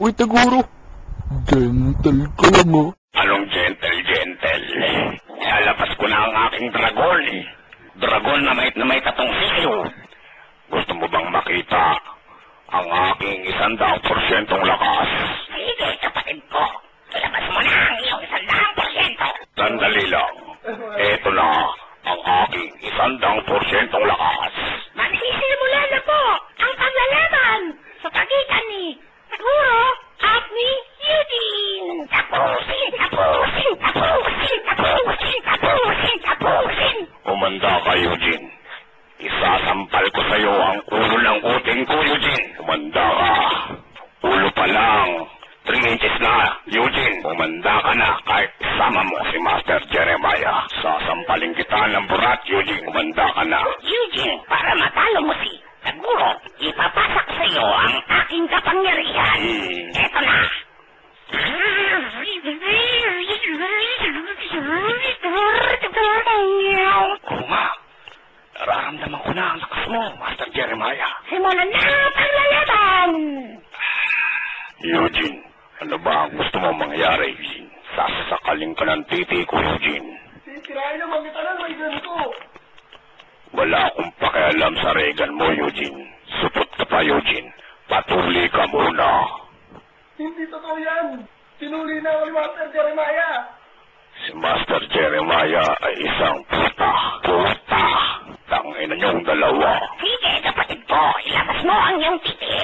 Uy, Taguro. Gentle ka lang, oh. Anong gentle? Lalabas ko na ang aking dragon. Dragon na may tatong siyo. Gusto mo bang makita ang aking 100% lakas? Sige, kapatid ko. Ilabas mo na ang iyong 100%. Sandali lang. Eto na ang aking 100% lakas. Magsisimula na po ang paglalaban sa pagitan ni Taguro at ni Eugene. Tapusin. Umanda ka, Eugene. Isasampal ko sa'yo ang ulo ng uting ko, Eugene. Umanda ka. Ulo pa lang. 3 inches na, Eugene. Umanda ka na kahit isama mo si Master Jeremiah. Sasampalin kita ng burat, Eugene. Umanda ka na. Eugene, para matalo mo si Taguro, ipapasak sa iyo ang aking kapangyarihan. Eto na. Oo nga. Nararamdaman ko na ang lakas mo, Master Jeremiah. Simulan na ang paglalaban. Eugene, ano ba ang gusto mo mangyari, Eugene? Sasakaling ka ng titi ko, Eugene. Titirahin naman kita ng Reagan ko. Wala akong pakialam sa Reagan mo, Eugene. Supot ka pa, Eugene. Patuli ka muna. Hindi totoo yan. Sinuli na ako ni Master Jeremiah. Si Master Jeremiah ay isang puta. Tangina niyong dalawa. Sige, kapatid ko, ilabas mo ang iyong titi.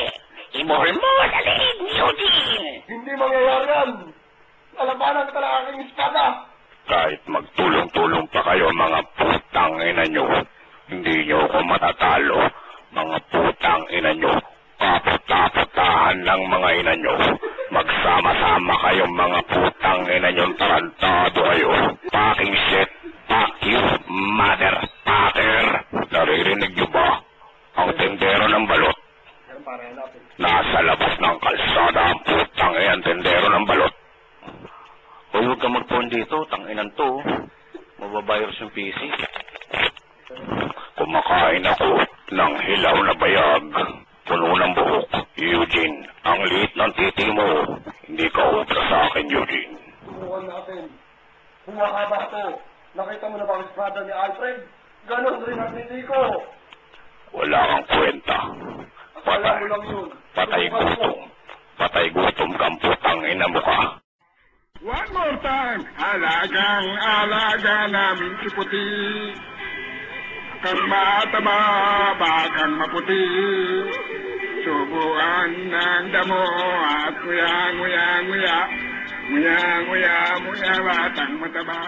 Ibuhol mo sa leeg ni Eugene. Hindi mangyayari yan. Lalabanan ka lang aking espada. Kahit magtulong-tulong pa kayo, mga putang ina niyo, hindi niyo ako matatalo. Mga putang ina niyo, kaput-kaputahan ng mga ina niyo. Magsama-sama kayong mga putang ina niyo, tarantado kayo. Fucking shit, fuck you, mother fucker. Naririnig niyo ba? Ang tendero ng balot. Nasa labas ng kalsada ang putang ina, tendero ng balot. Huwag ka magpon dito, tanginan to. Mababayros yung PC. Kumakain ako ng hilaw na bayag. Puno ng buhok. Eugene, ang liit ng titi mo. Hindi ka ubra sa akin, Eugene. Subukan natin. Humahaba to. Nakita mo na ba ang espada ni Alfred? Ganon rin ang titi ko. Wala kang kwenta. Akala mo lang yun. Patay gutom. Patay gutom kang putang ina mo ka. One more time, alagang-alaga namin si Puti. Kang mataba, bakang maputi. Subuan ng damo at nguya-nguya-nguya. Nguya-nguya-nguya, batang mataba.